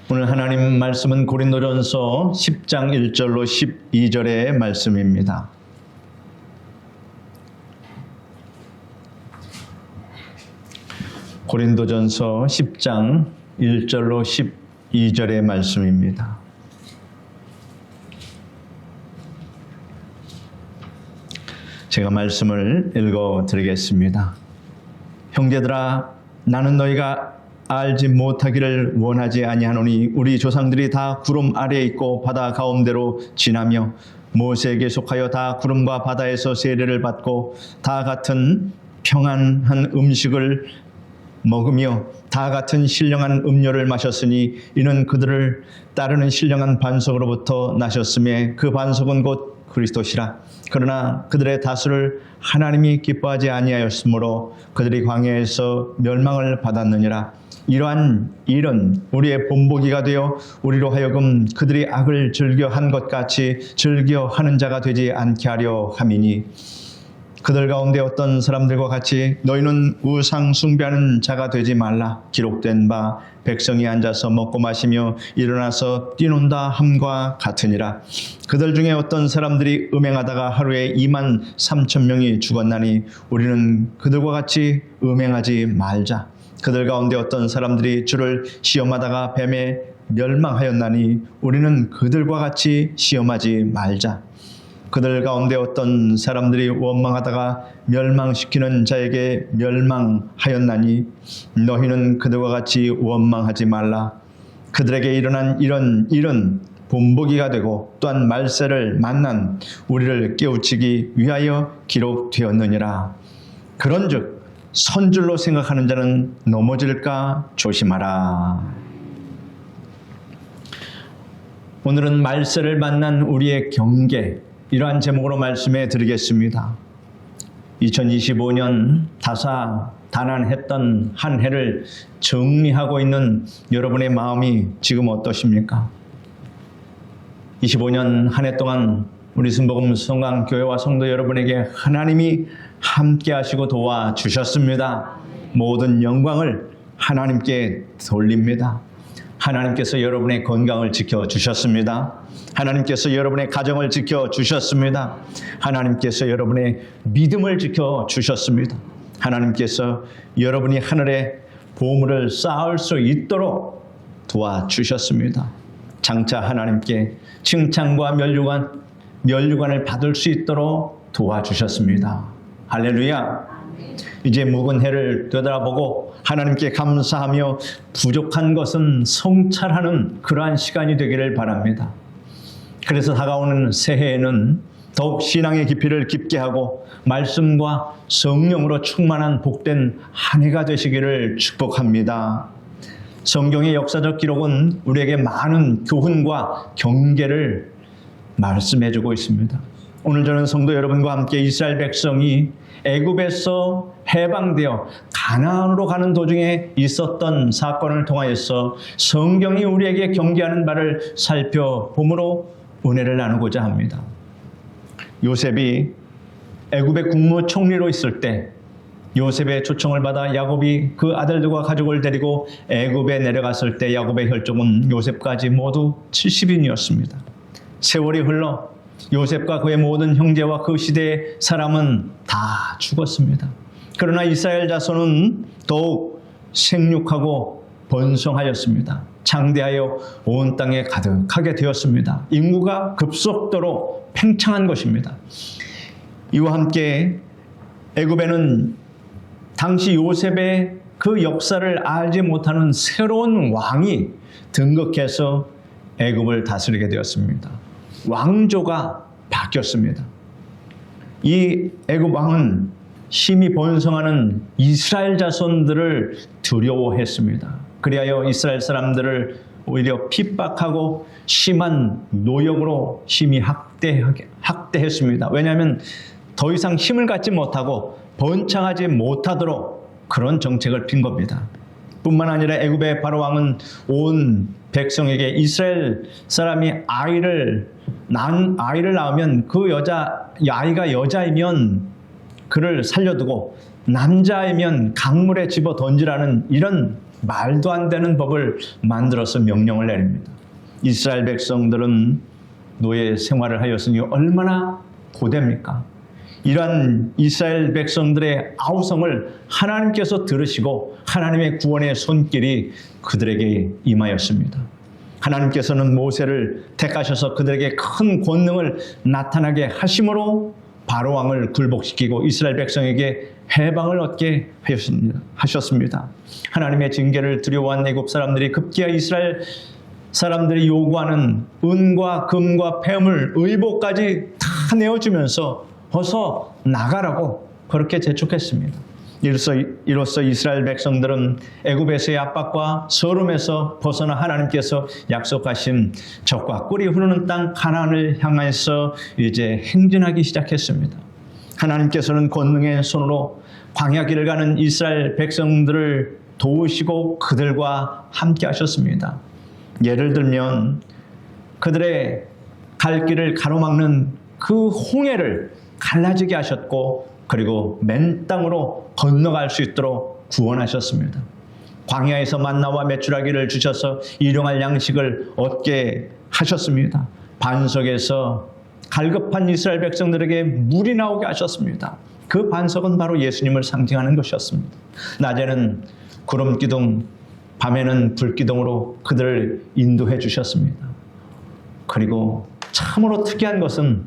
오늘 하나님 말씀은 고린도전서 10장 1절로 12절의 말씀입니다. 고린도전서 10장 1절로 12절의 말씀입니다. 제가 말씀을 읽어 드리겠습니다. 형제들아, 나는 너희가 알지 못하기를 원하지 아니하노니 우리 조상들이 다 구름 아래에 있고 바다 가운데로 지나며 모세에게 속하여 다 구름과 바다에서 세례를 받고 다 같은 평안한 음식을 먹으며 다 같은 신령한 음료를 마셨으니 이는 그들을 따르는 신령한 반석으로부터 나셨음에 그 반석은 곧 그리스도시라. 그러나 그들의 다수를 하나님이 기뻐하지 아니하였으므로 그들이 광야에서 멸망을 받았느니라. 이러한 일은 우리의 본보기가 되어 우리로 하여금 그들이 악을 즐겨한 것 같이 즐겨하는 자가 되지 않게 하려 함이니, 그들 가운데 어떤 사람들과 같이 너희는 우상 숭배하는 자가 되지 말라. 기록된 바 백성이 앉아서 먹고 마시며 일어나서 뛰논다 함과 같으니라. 그들 중에 어떤 사람들이 음행하다가 하루에 23,000명이 죽었나니 우리는 그들과 같이 음행하지 말자. 그들 가운데 어떤 사람들이 주를 시험하다가 뱀에 멸망하였나니 우리는 그들과 같이 시험하지 말자. 그들 가운데 어떤 사람들이 원망하다가 멸망시키는 자에게 멸망하였나니 너희는 그들과 같이 원망하지 말라. 그들에게 일어난 이런 일은 본보기가 되고 또한 말세를 만난 우리를 깨우치기 위하여 기록되었느니라. 그런즉 선줄로 생각하는 자는 넘어질까 조심하라. 오늘은 말세를 만난 우리의 경계, 이러한 제목으로 말씀해 드리겠습니다. 2025년 다사다난했던 한 해를 정리하고 있는 여러분의 마음이 지금 어떠십니까? 25년 한 해 동안 우리 순복음 성강교회와 성도 여러분에게 하나님이 함께 하시고 도와주셨습니다. 모든 영광을 하나님께 돌립니다. 하나님께서 여러분의 건강을 지켜주셨습니다. 하나님께서 여러분의 가정을 지켜주셨습니다. 하나님께서 여러분의 믿음을 지켜주셨습니다. 하나님께서 여러분이 하늘에 보물을 쌓을 수 있도록 도와주셨습니다. 장차 하나님께 칭찬과 면류관을 받을 수 있도록 도와주셨습니다. 할렐루야. 이제 묵은 해를 되돌아보고 하나님께 감사하며 부족한 것은 성찰하는 그러한 시간이 되기를 바랍니다. 그래서 다가오는 새해에는 더욱 신앙의 깊이를 깊게 하고 말씀과 성령으로 충만한 복된 한 해가 되시기를 축복합니다. 성경의 역사적 기록은 우리에게 많은 교훈과 경계를 말씀해주고 있습니다. 오늘 저는 성도 여러분과 함께 이스라엘 백성이 애굽에서 해방되어 가나안으로 가는 도중에 있었던 사건을 통하여서 성경이 우리에게 경계하는 바를 살펴봄으로 은혜를 나누고자 합니다. 요셉이 애굽의 국무총리로 있을 때 요셉의 초청을 받아 야곱이 그 아들들과 가족을 데리고 애굽에 내려갔을 때 야곱의 혈족은 요셉까지 모두 70인이었습니다. 세월이 흘러 요셉과 그의 모든 형제와 그 시대의 사람은 다 죽었습니다. 그러나 이스라엘 자손은 더욱 생육하고 번성하였습니다. 장대하여 온 땅에 가득하게 되었습니다. 인구가 급속도로 팽창한 것입니다. 이와 함께 애굽에는 당시 요셉의 그 역사를 알지 못하는 새로운 왕이 등극해서 애굽을 다스리게 되었습니다. 왕조가 바뀌었습니다. 이 애굽 왕은 심히 번성하는 이스라엘 자손들을 두려워했습니다. 그리하여 이스라엘 사람들을 오히려 핍박하고 심한 노역으로 심히 학대했습니다. 왜냐하면 더 이상 힘을 갖지 못하고 번창하지 못하도록 그런 정책을 핀 겁니다. 뿐만 아니라 애굽의 바로 왕은 온 백성에게 이스라엘 사람이 아이를 낳으면 그 아이가 여자이면 그를 살려두고 남자이면 강물에 집어 던지라는 이런 말도 안 되는 법을 만들어서 명령을 내립니다. 이스라엘 백성들은 노예 생활을 하였으니 얼마나 고됩니까? 이러한 이스라엘 백성들의 아우성을 하나님께서 들으시고 하나님의 구원의 손길이 그들에게 임하였습니다. 하나님께서는 모세를 택하셔서 그들에게 큰 권능을 나타나게 하심으로 바로 왕을 굴복시키고 이스라엘 백성에게 해방을 얻게 하셨습니다. 하나님의 징계를 두려워한 애굽 사람들이 급기야 이스라엘 사람들이 요구하는 은과 금과 폐물, 의복까지 다 내어주면서 어서 나가라고 그렇게 재촉했습니다. 이로써 이스라엘 백성들은 애굽에서의 압박과 서름에서 벗어나 하나님께서 약속하신 젖과 꿀이 흐르는 땅 가나안을 향해서 이제 행진하기 시작했습니다. 하나님께서는 권능의 손으로 광야길을 가는 이스라엘 백성들을 도우시고 그들과 함께 하셨습니다. 예를 들면 그들의 갈 길을 가로막는 그 홍해를 갈라지게 하셨고 그리고 맨 땅으로 건너갈 수 있도록 구원하셨습니다. 광야에서 만나와 메추라기를 주셔서 일용할 양식을 얻게 하셨습니다. 반석에서 갈급한 이스라엘 백성들에게 물이 나오게 하셨습니다. 그 반석은 바로 예수님을 상징하는 것이었습니다. 낮에는 구름 기둥, 밤에는 불 기둥으로 그들을 인도해 주셨습니다. 그리고 참으로 특이한 것은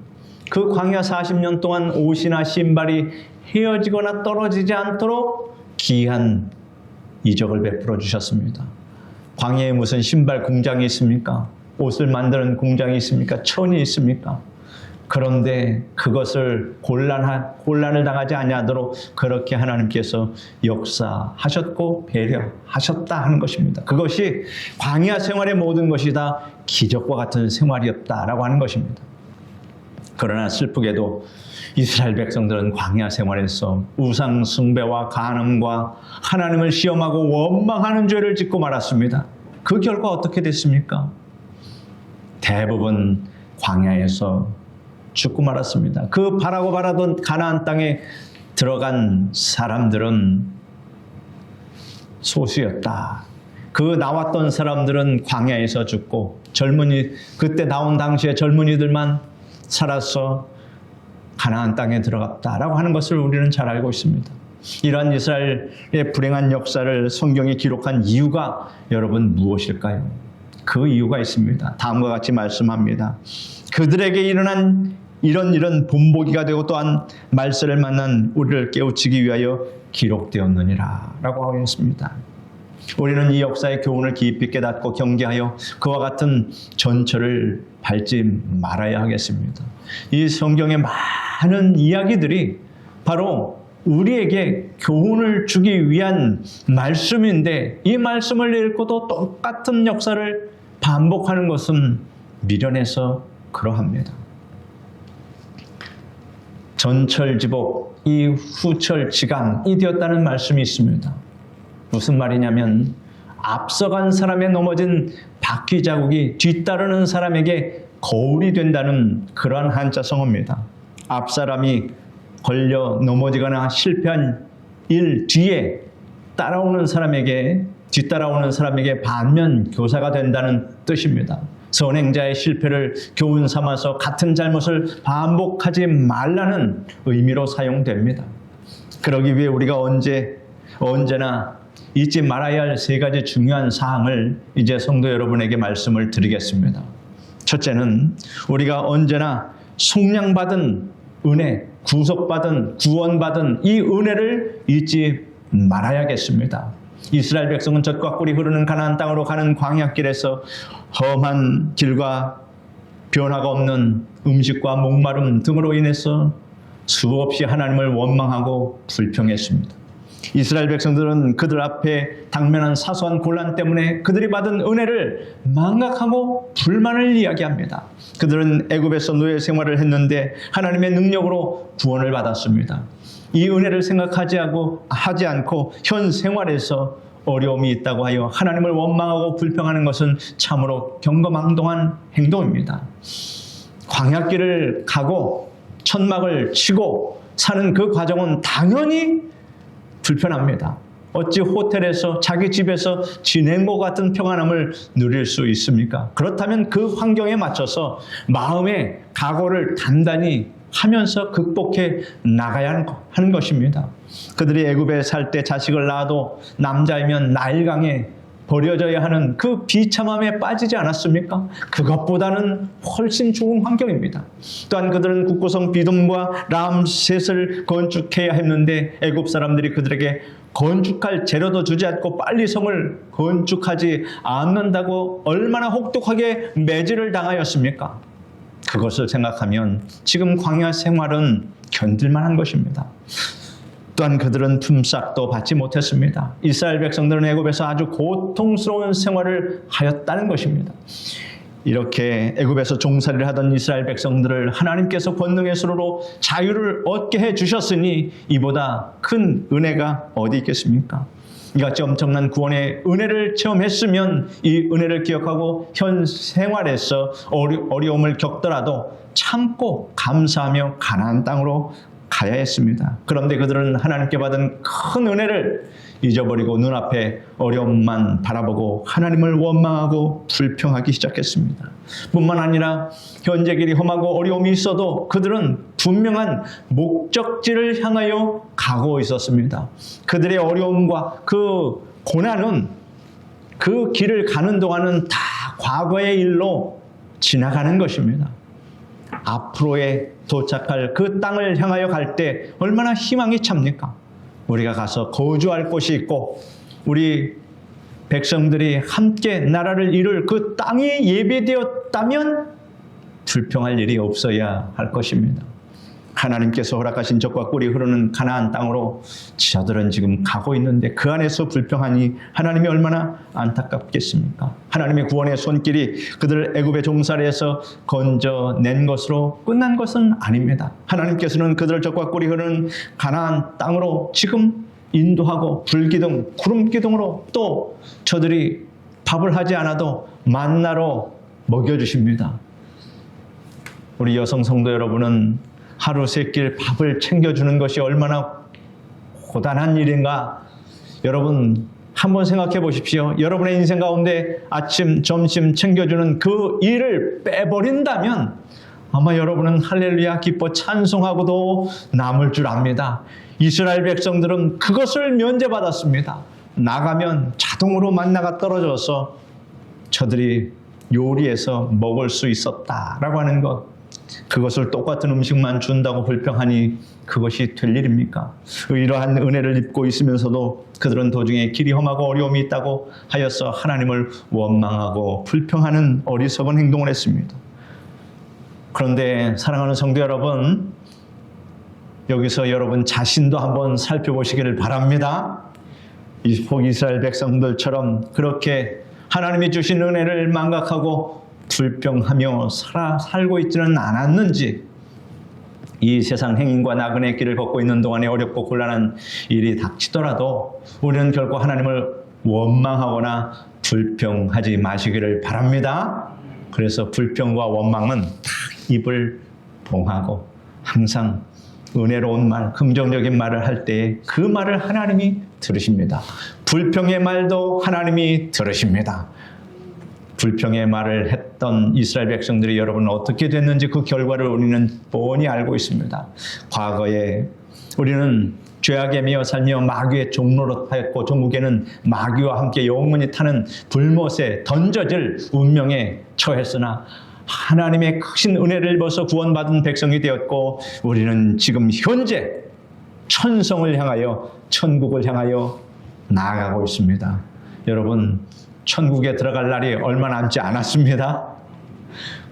그 광야 40년 동안 옷이나 신발이 헤어지거나 떨어지지 않도록 귀한 이적을 베풀어 주셨습니다. 광야에 무슨 신발 공장이 있습니까? 옷을 만드는 공장이 있습니까? 천이 있습니까? 그런데 그것을 곤란을 당하지 아니하도록 그렇게 하나님께서 역사하셨고 배려하셨다 하는 것입니다. 그것이 광야 생활의 모든 것이 다 기적과 같은 생활이었다라고 하는 것입니다. 그러나 슬프게도 이스라엘 백성들은 광야 생활에서 우상 숭배와 간음과 하나님을 시험하고 원망하는 죄를 짓고 말았습니다. 그 결과 어떻게 됐습니까? 대부분 광야에서 죽고 말았습니다. 그 바라고 바라던 가나안 땅에 들어간 사람들은 소수였다. 그 나왔던 사람들은 광야에서 죽고 그때 나온 당시에 젊은이들만 살아서 가나안 땅에 들어갔다라고 하는 것을 우리는 잘 알고 있습니다. 이러한 이스라엘의 불행한 역사를 성경이 기록한 이유가 여러분 무엇일까요? 그 이유가 있습니다. 다음과 같이 말씀합니다. 그들에게 일어난 이런 본보기가 되고 또한 말세를 만난 우리를 깨우치기 위하여 기록되었느니라 라고 하고 있습니다. 우리는 이 역사의 교훈을 깊이 깨닫고 경계하여 그와 같은 전철을 밟지 말아야 하겠습니다. 이 성경의 많은 이야기들이 바로 우리에게 교훈을 주기 위한 말씀인데 이 말씀을 읽고도 똑같은 역사를 반복하는 것은 미련해서 그러합니다. 전철지복, 이 후철지강이 되었다는 말씀이 있습니다. 무슨 말이냐면 앞서간 사람의 넘어진 바퀴 자국이 뒤따르는 사람에게 거울이 된다는 그러한 한자성어입니다. 앞 사람이 걸려 넘어지거나 실패한 일 뒤에 뒤따라오는 사람에게 반면 교사가 된다는 뜻입니다. 선행자의 실패를 교훈 삼아서 같은 잘못을 반복하지 말라는 의미로 사용됩니다. 그러기 위해 우리가 언제나 잊지 말아야 할 세 가지 중요한 사항을 이제 성도 여러분에게 말씀을 드리겠습니다. 첫째는 우리가 언제나 속량받은 은혜, 구속받은, 구원받은 이 은혜를 잊지 말아야겠습니다. 이스라엘 백성은 젖과 꿀이 흐르는 가나안 땅으로 가는 광야길에서 험한 길과 변화가 없는 음식과 목마름 등으로 인해서 수없이 하나님을 원망하고 불평했습니다. 이스라엘 백성들은 그들 앞에 당면한 사소한 곤란 때문에 그들이 받은 은혜를 망각하고 불만을 이야기합니다. 그들은 애굽에서 노예 생활을 했는데 하나님의 능력으로 구원을 받았습니다. 이 은혜를 생각하지 않고 현 생활에서 어려움이 있다고 하여 하나님을 원망하고 불평하는 것은 참으로 경거망동한 행동입니다. 광야길을 가고 천막을 치고 사는 그 과정은 당연히 불편합니다. 어찌 호텔에서 자기 집에서 지낸 것 같은 평안함을 누릴 수 있습니까? 그렇다면 그 환경에 맞춰서 마음의 각오를 단단히 하면서 극복해 나가야 하는 것입니다. 그들이 애굽에 살 때 자식을 낳아도 남자이면 나일강에 버려져야 하는 그 비참함에 빠지지 않았습니까? 그것보다는 훨씬 좋은 환경입니다. 또한 그들은 국고성 비돔과 람셋을 건축해야 했는데 애굽 사람들이 그들에게 건축할 재료도 주지 않고 빨리 성을 건축하지 않는다고 얼마나 혹독하게 매질을 당하였습니까? 그것을 생각하면 지금 광야 생활은 견딜만한 것입니다. 또한 그들은 품삯도 받지 못했습니다. 이스라엘 백성들은 애굽에서 아주 고통스러운 생활을 하였다는 것입니다. 이렇게 애굽에서 종살이를 하던 이스라엘 백성들을 하나님께서 권능의 수로로 자유를 얻게 해주셨으니 이보다 큰 은혜가 어디 있겠습니까? 이같이 엄청난 구원의 은혜를 체험했으면 이 은혜를 기억하고 현 생활에서 어려움을 겪더라도 참고 감사하며 가나안 땅으로 가야 했습니다. 그런데 그들은 하나님께 받은 큰 은혜를 잊어버리고 눈앞에 어려움만 바라보고 하나님을 원망하고 불평하기 시작했습니다. 뿐만 아니라 현재 길이 험하고 어려움이 있어도 그들은 분명한 목적지를 향하여 가고 있었습니다. 그들의 어려움과 그 고난은 그 길을 가는 동안은 다 과거의 일로 지나가는 것입니다. 앞으로에 도착할 그 땅을 향하여 갈 때 얼마나 희망이 찹니까? 우리가 가서 거주할 곳이 있고 우리 백성들이 함께 나라를 이룰 그 땅이 예비되었다면 불평할 일이 없어야 할 것입니다. 하나님께서 허락하신 젖과 꿀이 흐르는 가나안 땅으로 저들은 지금 가고 있는데 그 안에서 불평하니 하나님이 얼마나 안타깝겠습니까? 하나님의 구원의 손길이 그들을 애굽의 종살이에서 건져낸 것으로 끝난 것은 아닙니다. 하나님께서는 그들을 젖과 꿀이 흐르는 가나안 땅으로 지금 인도하고 불기둥, 구름기둥으로 또 저들이 밥을 하지 않아도 만나로 먹여주십니다. 우리 여성 성도 여러분은 하루 세 끼 밥을 챙겨주는 것이 얼마나 고단한 일인가? 여러분 한번 생각해 보십시오. 여러분의 인생 가운데 아침, 점심 챙겨주는 그 일을 빼버린다면 아마 여러분은 할렐루야 기뻐 찬송하고도 남을 줄 압니다. 이스라엘 백성들은 그것을 면제받았습니다. 나가면 자동으로 만나가 떨어져서 저들이 요리해서 먹을 수 있었다라고 하는 것, 그것을 똑같은 음식만 준다고 불평하니 그것이 될 일입니까? 이러한 은혜를 입고 있으면서도 그들은 도중에 길이 험하고 어려움이 있다고 하여서 하나님을 원망하고 불평하는 어리석은 행동을 했습니다. 그런데 사랑하는 성도 여러분, 여기서 여러분 자신도 한번 살펴보시기를 바랍니다. 이스라엘 백성들처럼 그렇게 하나님이 주신 은혜를 망각하고 불평하며 살고 있지는 않았는지, 이 세상 행인과 나그네의 길을 걷고 있는 동안에 어렵고 곤란한 일이 닥치더라도 우리는 결코 하나님을 원망하거나 불평하지 마시기를 바랍니다. 그래서 불평과 원망은 다 입을 봉하고 항상 은혜로운 말, 긍정적인 말을 할 때 그 말을 하나님이 들으십니다. 불평의 말도 하나님이 들으십니다. 불평의 말을 했던 이스라엘 백성들이 여러분 어떻게 됐는지 그 결과를 우리는 뻔히 알고 있습니다. 과거에 우리는 죄악에 미어 살며 마귀의 종노릇하였고 종국에는 마귀와 함께 영원히 타는 불못에 던져질 운명에 처했으나 하나님의 크신 은혜를 입어서 구원받은 백성이 되었고 우리는 지금 현재 천성을 향하여 천국을 향하여 나아가고 있습니다. 여러분 천국에 들어갈 날이 얼마 남지 않았습니다.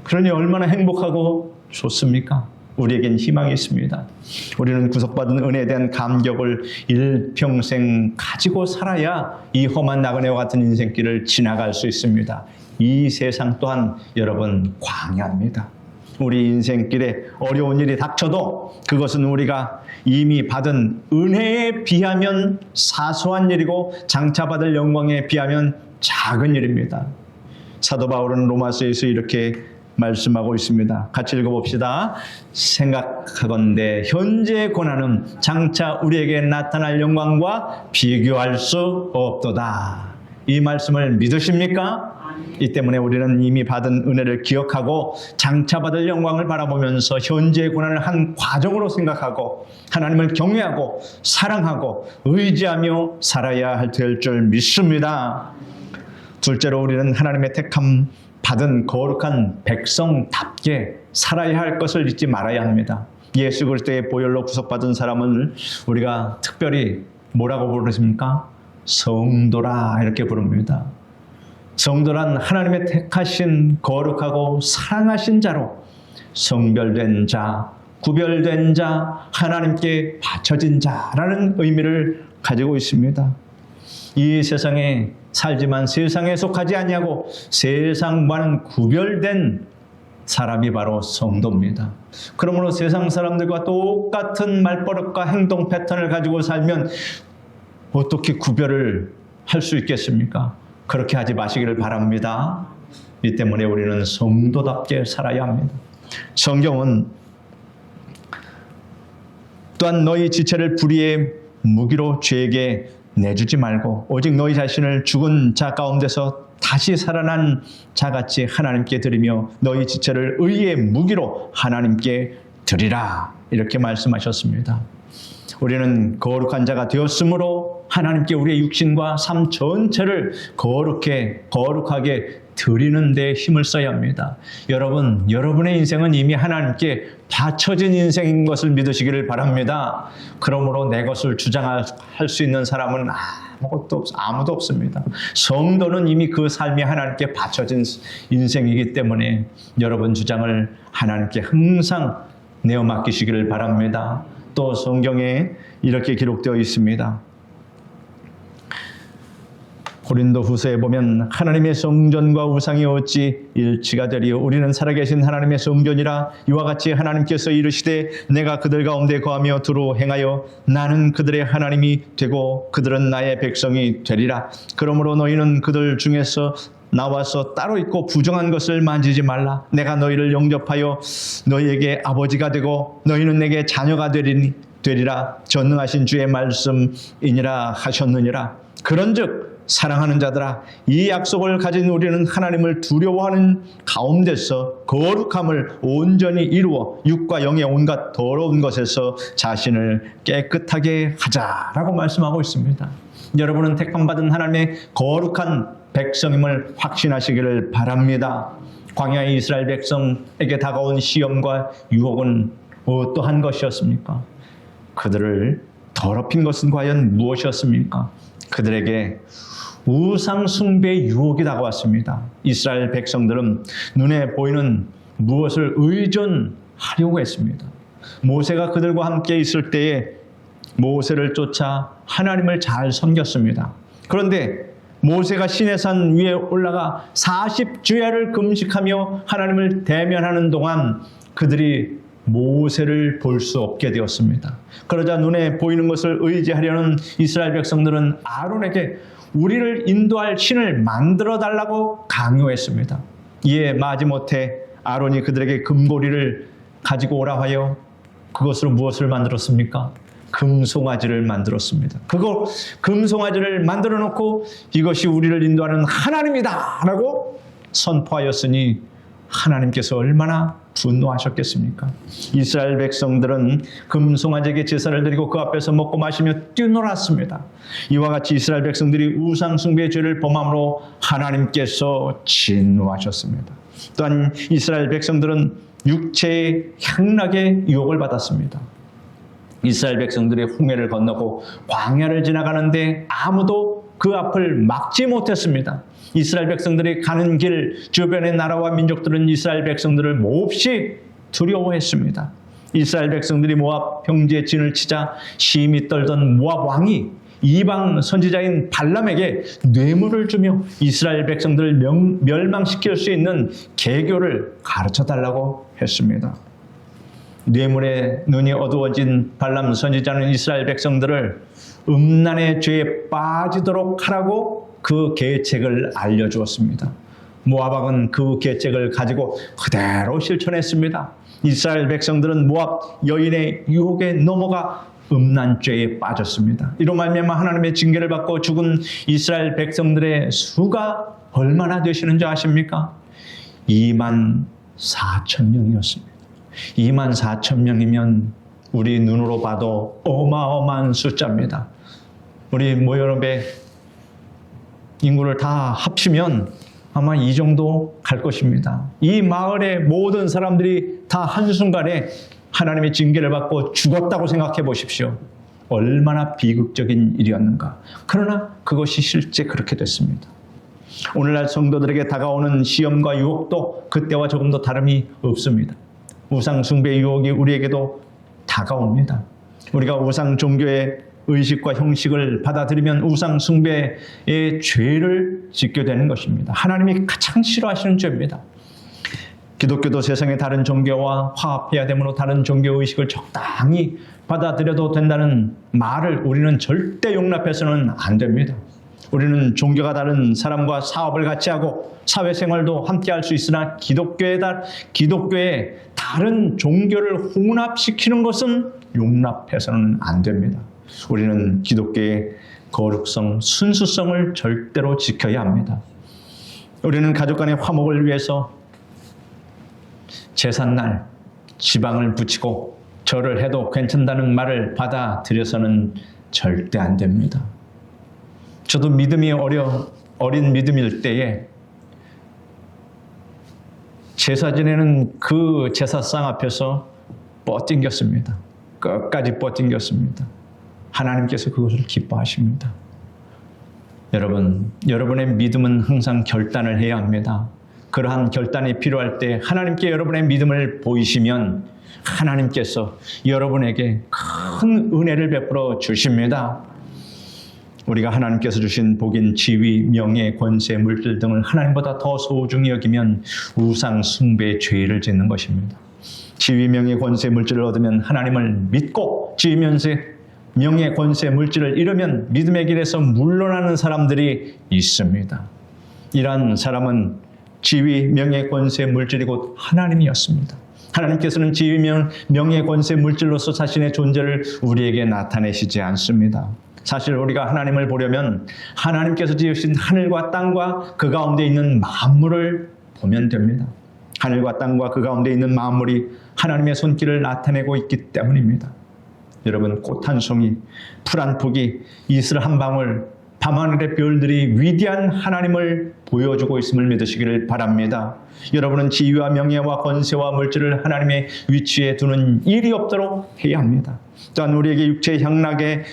그러니 얼마나 행복하고 좋습니까? 우리에겐 희망이 있습니다. 우리는 구속받은 은혜에 대한 감격을 일평생 가지고 살아야 이 험한 나그네와 같은 인생길을 지나갈 수 있습니다. 이 세상 또한 여러분 광야입니다. 우리 인생길에 어려운 일이 닥쳐도 그것은 우리가 이미 받은 은혜에 비하면 사소한 일이고 장차 받을 영광에 비하면 작은 일입니다. 사도 바울은 로마서에서 이렇게 말씀하고 있습니다. 같이 읽어봅시다. 생각하건대 현재의 고난은 장차 우리에게 나타날 영광과 비교할 수 없도다. 이 말씀을 믿으십니까? 이 때문에 우리는 이미 받은 은혜를 기억하고 장차 받을 영광을 바라보면서 현재의 고난을 한 과정으로 생각하고 하나님을 경외하고 사랑하고 의지하며 살아야 될 줄 믿습니다. 둘째로 우리는 하나님의 택함 받은 거룩한 백성답게 살아야 할 것을 잊지 말아야 합니다. 예수 그리스도의 보혈로 구속받은 사람을 우리가 특별히 뭐라고 부르십니까? 성도라 이렇게 부릅니다. 성도란 하나님의 택하신 거룩하고 사랑하신 자로 성별된 자, 구별된 자, 하나님께 바쳐진 자라는 의미를 가지고 있습니다. 이 세상에 살지만 세상에 속하지 아니하고 세상과는 구별된 사람이 바로 성도입니다. 그러므로 세상 사람들과 똑같은 말버릇과 행동 패턴을 가지고 살면 어떻게 구별을 할 수 있겠습니까? 그렇게 하지 마시기를 바랍니다. 이 때문에 우리는 성도답게 살아야 합니다. 성경은 또한 너희 지체를 불의의 무기로 죄에게 내주지 말고 오직 너희 자신을 죽은 자 가운데서 다시 살아난 자같이 하나님께 드리며 너희 지체를 의의 무기로 하나님께 드리라 이렇게 말씀하셨습니다. 우리는 거룩한 자가 되었으므로 하나님께 우리의 육신과 삶 전체를 거룩하게 드리는 데 힘을 써야 합니다. 여러분, 여러분의 인생은 이미 하나님께 바쳐진 인생인 것을 믿으시기를 바랍니다. 그러므로 내 것을 주장할 수 있는 사람은 아무도 없습니다. 성도는 이미 그 삶이 하나님께 바쳐진 인생이기 때문에 여러분 주장을 하나님께 항상 내어 맡기시기를 바랍니다. 또 성경에 이렇게 기록되어 있습니다. 고린도후서에 보면 하나님의 성전과 우상이 어찌 일치가 되리요 우리는 살아계신 하나님의 성전이라 이와 같이 하나님께서 이르시되 내가 그들 가운데 거하며 두루 행하여 나는 그들의 하나님이 되고 그들은 나의 백성이 되리라. 그러므로 너희는 그들 중에서 나와서 따로 있고 부정한 것을 만지지 말라. 내가 너희를 영접하여 너희에게 아버지가 되고 너희는 내게 자녀가 되리라. 전능하신 주의 말씀이니라 하셨느니라. 그런즉 사랑하는 자들아, 이 약속을 가진 우리는 하나님을 두려워하는 가운데서 거룩함을 온전히 이루어 육과 영의 온갖 더러운 것에서 자신을 깨끗하게 하자라고 말씀하고 있습니다. 여러분은 택함받은 하나님의 거룩한 백성임을 확신하시기를 바랍니다. 광야의 이스라엘 백성에게 다가온 시험과 유혹은 어떠한 것이었습니까? 그들을 더럽힌 것은 과연 무엇이었습니까? 그들에게 우상 숭배의 유혹이 다가왔습니다. 이스라엘 백성들은 눈에 보이는 무엇을 의존하려고 했습니다. 모세가 그들과 함께 있을 때에 모세를 쫓아 하나님을 잘 섬겼습니다. 그런데 모세가 시내산 위에 올라가 40주야를 금식하며 하나님을 대면하는 동안 그들이 모세를 볼 수 없게 되었습니다. 그러자 눈에 보이는 것을 의지하려는 이스라엘 백성들은 아론에게 우리를 인도할 신을 만들어 달라고 강요했습니다. 이에 마지못해 아론이 그들에게 금고리를 가지고 오라 하여 그것으로 무엇을 만들었습니까? 금송아지를 만들었습니다. 그거 금송아지를 만들어 놓고 이것이 우리를 인도하는 하나님이다 라고 선포하였으니 하나님께서 얼마나 분노하셨겠습니까? 이스라엘 백성들은 금송아지에게 제사를 드리고 그 앞에서 먹고 마시며 뛰놀았습니다. 이와 같이 이스라엘 백성들이 우상 숭배의 죄를 범함으로 하나님께서 진노하셨습니다. 또한 이스라엘 백성들은 육체의 향락의 유혹을 받았습니다. 이스라엘 백성들의 홍해를 건너고 광야를 지나가는데 아무도 그 앞을 막지 못했습니다. 이스라엘 백성들이 가는 길 주변의 나라와 민족들은 이스라엘 백성들을 몹시 두려워했습니다. 이스라엘 백성들이 모압 형제의 진을 치자 심히 떨던 모압 왕이 이방 선지자인 발람에게 뇌물을 주며 이스라엘 백성들을 멸망시킬 수 있는 계교를 가르쳐달라고 했습니다. 뇌물에 눈이 어두워진 발람 선지자는 이스라엘 백성들을 음란의 죄에 빠지도록 하라고 그 계책을 알려주었습니다. 모압 그 계책을 가지고 그대로 실천했습니다. 이스라엘 백성들은 모압 여인의 유혹에 넘어가 음란죄에 빠졌습니다. 이로 말미암아 하나님의 징계를 받고 죽은 이스라엘 백성들의 수가 얼마나 되시는 줄 아십니까? 24,000명이었습니다. 24,000명이면 우리 눈으로 봐도 어마어마한 숫자입니다. 우리 모여롭의 인구를 다 합치면 아마 이 정도 갈 것입니다. 이 마을의 모든 사람들이 다 한순간에 하나님의 징계를 받고 죽었다고 생각해 보십시오. 얼마나 비극적인 일이었는가. 그러나 그것이 실제 그렇게 됐습니다. 오늘날 성도들에게 다가오는 시험과 유혹도 그때와 조금도 다름이 없습니다. 우상 숭배의 유혹이 우리에게도 다가옵니다. 우리가 우상 종교의 의식과 형식을 받아들이면 우상 숭배의 죄를 짓게 되는 것입니다. 하나님이 가장 싫어하시는 죄입니다. 기독교도 세상의 다른 종교와 화합해야 되므로 다른 종교 의식을 적당히 받아들여도 된다는 말을 우리는 절대 용납해서는 안 됩니다. 우리는 종교가 다른 사람과 사업을 같이 하고 사회생활도 함께 할 수 있으나 기독교의 다른 종교를 혼합시키는 것은 용납해서는 안 됩니다. 우리는 기독교의 거룩성, 순수성을 절대로 지켜야 합니다. 우리는 가족 간의 화목을 위해서 제삿날 지방을 붙이고 절을 해도 괜찮다는 말을 받아들여서는 절대 안 됩니다. 저도 믿음이 어린 믿음일 때에 제사 지내는 그 제사상 앞에서 뻗팅겼습니다. 끝까지 뻗팅겼습니다. 하나님께서 그것을 기뻐하십니다. 여러분, 여러분의 믿음은 항상 결단을 해야 합니다. 그러한 결단이 필요할 때 하나님께 여러분의 믿음을 보이시면 하나님께서 여러분에게 큰 은혜를 베풀어 주십니다. 우리가 하나님께서 주신 복인, 지위, 명예, 권세, 물질 등을 하나님보다 더 소중히 여기면 우상 숭배의 죄를 짓는 것입니다. 지위, 명예, 권세, 물질을 얻으면 하나님을 믿고 지위, 명예, 권세, 물질을 잃으면 믿음의 길에서 물러나는 사람들이 있습니다. 이러한 사람은 지위, 명예, 권세, 물질이 곧 하나님이었습니다. 하나님께서는 지위, 명예, 권세, 물질로서 자신의 존재를 우리에게 나타내시지 않습니다. 사실 우리가 하나님을 보려면 하나님께서 지으신 하늘과 땅과 그 가운데 있는 만물을 보면 됩니다. 하늘과 땅과 그 가운데 있는 만물이 하나님의 손길을 나타내고 있기 때문입니다. 여러분, 꽃 한 송이, 풀 한 폭이, 이슬 한 방울, 밤하늘의 별들이 위대한 하나님을 보여주고 있음을 믿으시기를 바랍니다. 여러분은 지위와 명예와 권세와 물질을 하나님의 위치에 두는 일이 없도록 해야 합니다. 또한 우리에게 육체의 향락의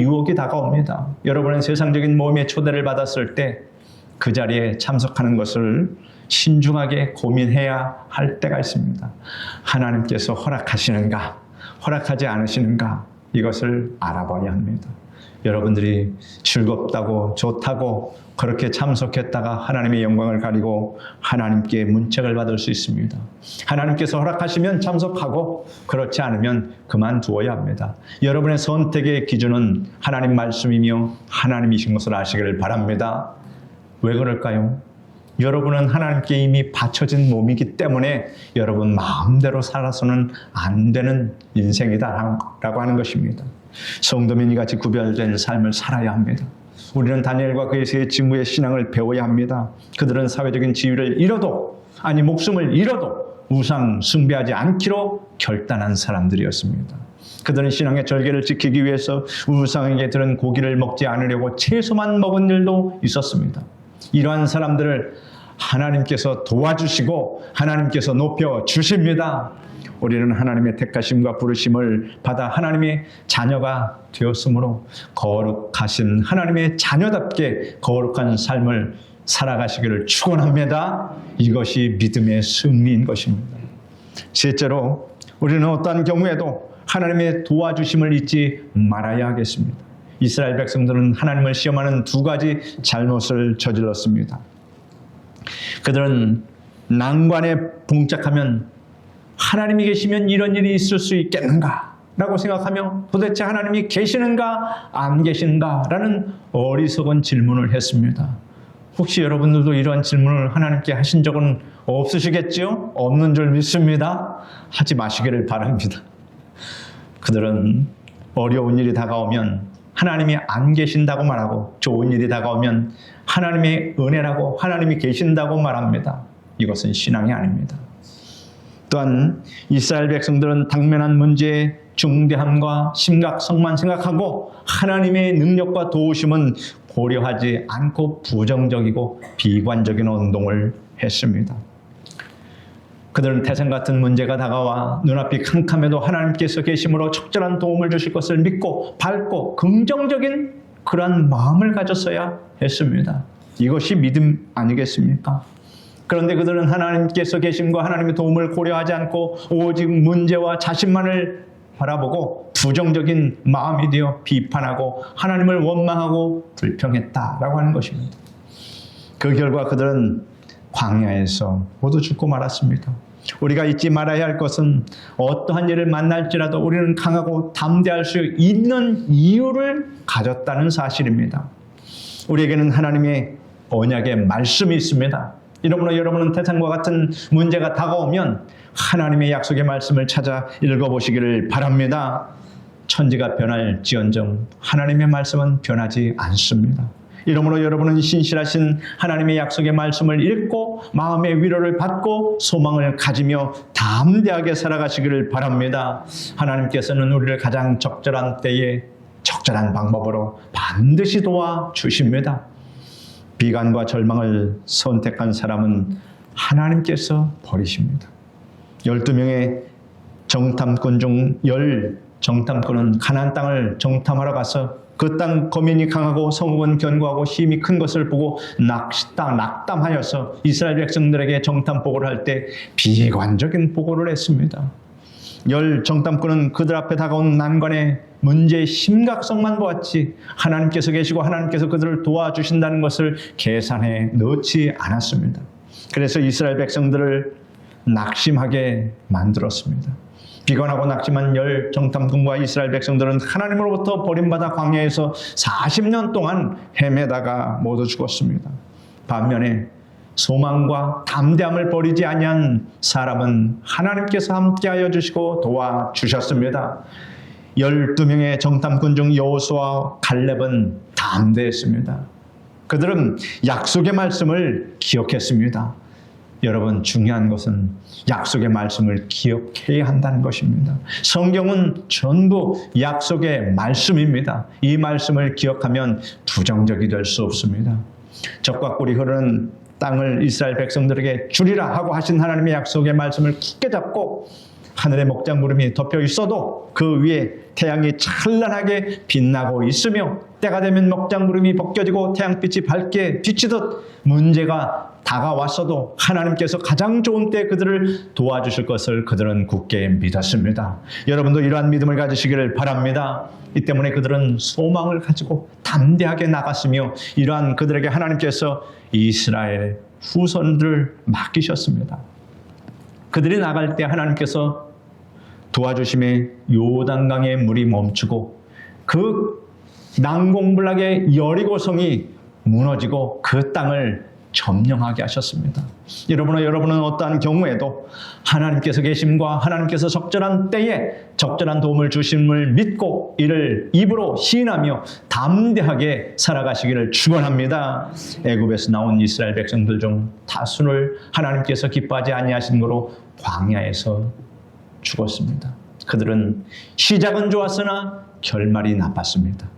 유혹이 다가옵니다. 여러분은 세상적인 모임의 초대를 받았을 때 그 자리에 참석하는 것을 신중하게 고민해야 할 때가 있습니다. 하나님께서 허락하시는가, 허락하지 않으시는가, 이것을 알아봐야 합니다. 여러분들이 즐겁다고 좋다고 그렇게 참석했다가 하나님의 영광을 가리고 하나님께 문책을 받을 수 있습니다. 하나님께서 허락하시면 참석하고 그렇지 않으면 그만두어야 합니다. 여러분의 선택의 기준은 하나님 말씀이며 하나님이신 것을 아시기를 바랍니다. 왜 그럴까요? 여러분은 하나님께 이미 바쳐진 몸이기 때문에 여러분 마음대로 살아서는 안 되는 인생이다라고 하는 것입니다. 성도민이 같이 구별된 삶을 살아야 합니다. 우리는 다니엘과 그의 세 친구의 신앙을 배워야 합니다. 그들은 사회적인 지위를 잃어도, 아니 목숨을 잃어도 우상 숭배하지 않기로 결단한 사람들이었습니다. 그들은 신앙의 절개를 지키기 위해서 우상에게 들은 고기를 먹지 않으려고 채소만 먹은 일도 있었습니다. 이러한 사람들을 하나님께서 도와주시고 하나님께서 높여주십니다. 우리는 하나님의 택하심과 부르심을 받아 하나님의 자녀가 되었으므로 거룩하신 하나님의 자녀답게 거룩한 삶을 살아가시기를 축원합니다. 이것이 믿음의 승리인 것입니다. 셋째로, 우리는 어떠한 경우에도 하나님의 도와주심을 잊지 말아야 하겠습니다. 이스라엘 백성들은 하나님을 시험하는 두 가지 잘못을 저질렀습니다. 그들은 난관에 봉착하면 하나님이 계시면 이런 일이 있을 수 있겠는가 라고 생각하며 도대체 하나님이 계시는가 안 계시는가 라는 어리석은 질문을 했습니다. 혹시 여러분들도 이러한 질문을 하나님께 하신 적은 없으시겠지요? 없는 줄 믿습니다. 하지 마시기를 바랍니다. 그들은 어려운 일이 다가오면 하나님이 안 계신다고 말하고 좋은 일이 다가오면 하나님의 은혜라고 하나님이 계신다고 말합니다. 이것은 신앙이 아닙니다. 또한 이스라엘 백성들은 당면한 문제의 중대함과 심각성만 생각하고 하나님의 능력과 도우심은 고려하지 않고 부정적이고 비관적인 운동을 했습니다. 그들은 태생 같은 문제가 다가와 눈앞이 캄캄해도 하나님께서 계심으로 적절한 도움을 주실 것을 믿고 밝고 긍정적인 그러한 마음을 가졌어야 했습니다. 이것이 믿음 아니겠습니까? 그런데 그들은 하나님께서 계심과 하나님의 도움을 고려하지 않고 오직 문제와 자신만을 바라보고 부정적인 마음이 되어 비판하고 하나님을 원망하고 불평했다라고 하는 것입니다. 그 결과 그들은 광야에서 모두 죽고 말았습니다. 우리가 잊지 말아야 할 것은 어떠한 일을 만날지라도 우리는 강하고 담대할 수 있는 이유를 가졌다는 사실입니다. 우리에게는 하나님의 언약의 말씀이 있습니다. 이러므로 여러분은 태산과 같은 문제가 다가오면 하나님의 약속의 말씀을 찾아 읽어보시기를 바랍니다. 천지가 변할지언정 하나님의 말씀은 변하지 않습니다. 이러므로 여러분은 신실하신 하나님의 약속의 말씀을 읽고 마음의 위로를 받고 소망을 가지며 담대하게 살아가시기를 바랍니다. 하나님께서는 우리를 가장 적절한 때에 적절한 방법으로 반드시 도와주십니다. 비관과 절망을 선택한 사람은 하나님께서 버리십니다. 12명의 정탐꾼 중 10정탐꾼은 가나안 땅을 정탐하러 가서 그 땅 거민이 강하고 성읍은 견고하고 힘이 큰 것을 보고 낙담하여서 이스라엘 백성들에게 정탐 보고를 할 때 비관적인 보고를 했습니다. 10정탐꾼은 그들 앞에 다가온 난관의 문제의 심각성만 보았지 하나님께서 계시고 하나님께서 그들을 도와주신다는 것을 계산해 넣지 않았습니다. 그래서 이스라엘 백성들을 낙심하게 만들었습니다. 비관하고 낙심한 10정탐꾼과 이스라엘 백성들은 하나님으로부터 버림받아 광야에서 40년 동안 헤매다가 모두 죽었습니다. 반면에 소망과 담대함을 버리지 아니한 사람은 하나님께서 함께하여 주시고 도와주셨습니다. 12명의 정탐꾼 중 여호수아와 갈렙은 담대했습니다. 그들은 약속의 말씀을 기억했습니다. 여러분, 중요한 것은 약속의 말씀을 기억해야 한다는 것입니다. 성경은 전부 약속의 말씀입니다. 이 말씀을 기억하면 부정적이 될 수 없습니다. 적과 꿀이 흐르는 땅을 이스라엘 백성들에게 주리라 하고 하신 하나님의 약속의 말씀을 굳게 잡고 하늘에 먹장구름이 덮여 있어도 그 위에 태양이 찬란하게 빛나고 있으며 때가 되면 먹장구름이 벗겨지고 태양빛이 밝게 비치듯 문제가 다가왔어도 하나님께서 가장 좋은 때 그들을 도와주실 것을 그들은 굳게 믿었습니다. 여러분도 이러한 믿음을 가지시기를 바랍니다. 이 때문에 그들은 소망을 가지고 담대하게 나갔으며 이러한 그들에게 하나님께서 이스라엘 후손들을 맡기셨습니다. 그들이 나갈 때 하나님께서 도와주심에 요단강의 물이 멈추고 그 난공불락의 여리고성이 무너지고 그 땅을 점령하게 하셨습니다. 여러분은 어떠한 경우에도 하나님께서 계심과 하나님께서 적절한 때에 적절한 도움을 주심을 믿고 이를 입으로 시인하며 담대하게 살아가시기를 축원합니다. 애굽에서 나온 이스라엘 백성들 중 다수를 하나님께서 기뻐하지 아니하신 거로 광야에서 죽었습니다. 그들은 시작은 좋았으나 결말이 나빴습니다.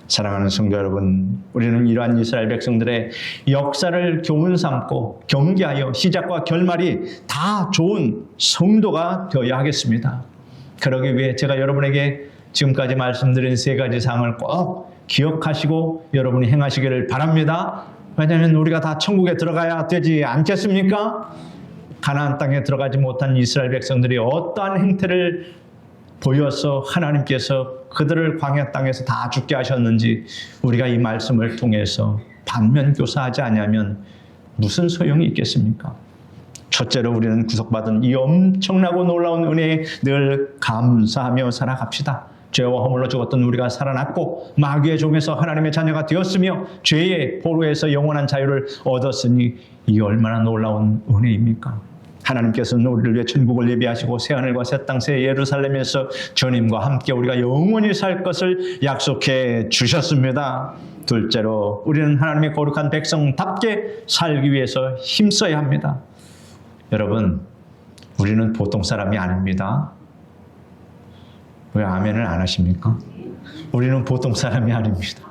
사랑하는 성도 여러분, 우리는 이러한 이스라엘 백성들의 역사를 교훈 삼고 경계하여 시작과 결말이 다 좋은 성도가 되어야 하겠습니다. 그러기 위해 제가 여러분에게 지금까지 말씀드린 세 가지 사항을 꼭 기억하시고 여러분이 행하시기를 바랍니다. 왜냐하면 우리가 다 천국에 들어가야 되지 않겠습니까? 가나안 땅에 들어가지 못한 이스라엘 백성들이 어떠한 행태를 보여서 하나님께서 그들을 광야 땅에서 다 죽게 하셨는지 우리가 이 말씀을 통해서 반면교사하지 않으면 무슨 소용이 있겠습니까? 첫째로 우리는 구속받은 이 엄청나고 놀라운 은혜에 늘 감사하며 살아갑시다. 죄와 허물로 죽었던 우리가 살아났고 마귀의 종에서 하나님의 자녀가 되었으며 죄의 포로에서 영원한 자유를 얻었으니 이 얼마나 놀라운 은혜입니까? 하나님께서는 우리를 위해 천국을 예비하시고 새하늘과 새 땅 새 예루살렘에서 주님과 함께 우리가 영원히 살 것을 약속해 주셨습니다. 둘째로 우리는 하나님의 거룩한 백성답게 살기 위해서 힘써야 합니다. 여러분, 우리는 보통 사람이 아닙니다. 왜 아멘을 안 하십니까? 우리는 보통 사람이 아닙니다.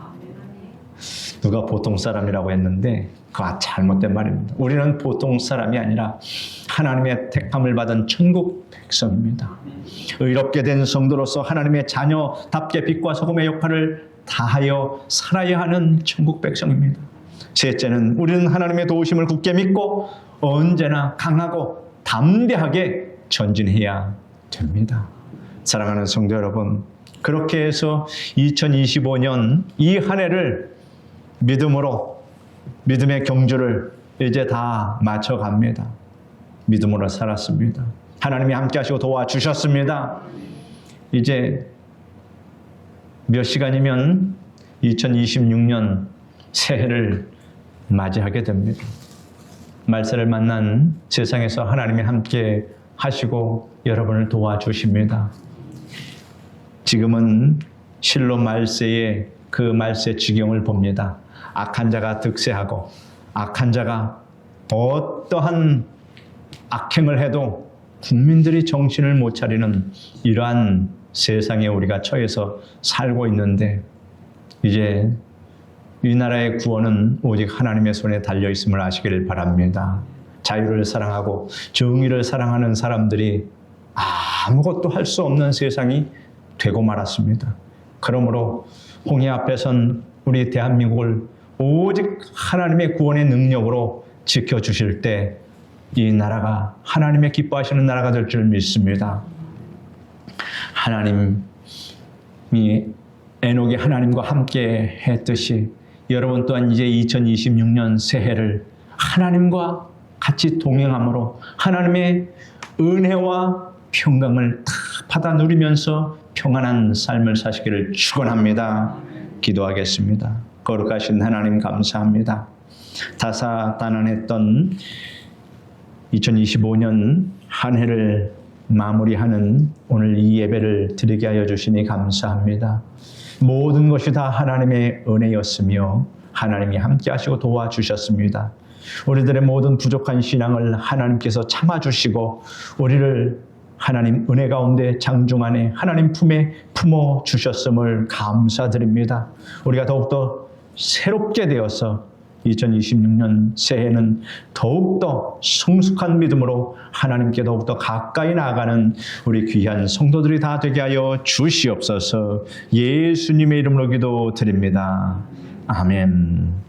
누가 보통 사람이라고 했는데 그거 잘못된 말입니다. 우리는 보통 사람이 아니라 하나님의 택함을 받은 천국 백성입니다. 의롭게 된 성도로서 하나님의 자녀답게 빛과 소금의 역할을 다하여 살아야 하는 천국 백성입니다. 셋째는 우리는 하나님의 도우심을 굳게 믿고 언제나 강하고 담대하게 전진해야 됩니다. 사랑하는 성도 여러분, 그렇게 해서 2025년 이 한 해를 믿음으로, 믿음의 경주를 이제 다 마쳐갑니다. 믿음으로 살았습니다. 하나님이 함께 하시고 도와주셨습니다. 이제 몇 시간이면 2026년 새해를 맞이하게 됩니다. 말세를 만난 세상에서 하나님이 함께 하시고 여러분을 도와주십니다. 지금은 실로 말세의 그 말세 지경을 봅니다. 악한 자가 득세하고 악한 자가 어떠한 악행을 해도 국민들이 정신을 못 차리는 이러한 세상에 우리가 처해서 살고 있는데 이제 이 나라의 구원은 오직 하나님의 손에 달려 있음을 아시기를 바랍니다. 자유를 사랑하고 정의를 사랑하는 사람들이 아무것도 할 수 없는 세상이 되고 말았습니다. 그러므로 홍해 앞에 선 우리 대한민국을 오직 하나님의 구원의 능력으로 지켜주실 때 이 나라가 하나님의 기뻐하시는 나라가 될 줄 믿습니다. 하나님이 에녹이 하나님과 함께 했듯이 여러분 또한 이제 2026년 새해를 하나님과 같이 동행함으로 하나님의 은혜와 평강을 다 받아 누리면서 평안한 삶을 사시기를 축원합니다. 기도하겠습니다. 거룩하신 하나님 감사합니다. 다사다난했던 2025년 한 해를 마무리하는 오늘 이 예배를 드리게 하여 주시니 감사합니다. 모든 것이 다 하나님의 은혜였으며 하나님이 함께 하시고 도와주셨습니다. 우리들의 모든 부족한 신앙을 하나님께서 참아주시고 우리를 하나님 은혜 가운데 장중 안에 하나님 품에 품어주셨음을 감사드립니다. 우리가 더욱더 새롭게 되어서 2026년 새해는 더욱더 성숙한 믿음으로 하나님께 더욱더 가까이 나아가는 우리 귀한 성도들이 다 되게 하여 주시옵소서. 예수님의 이름으로 기도드립니다. 아멘.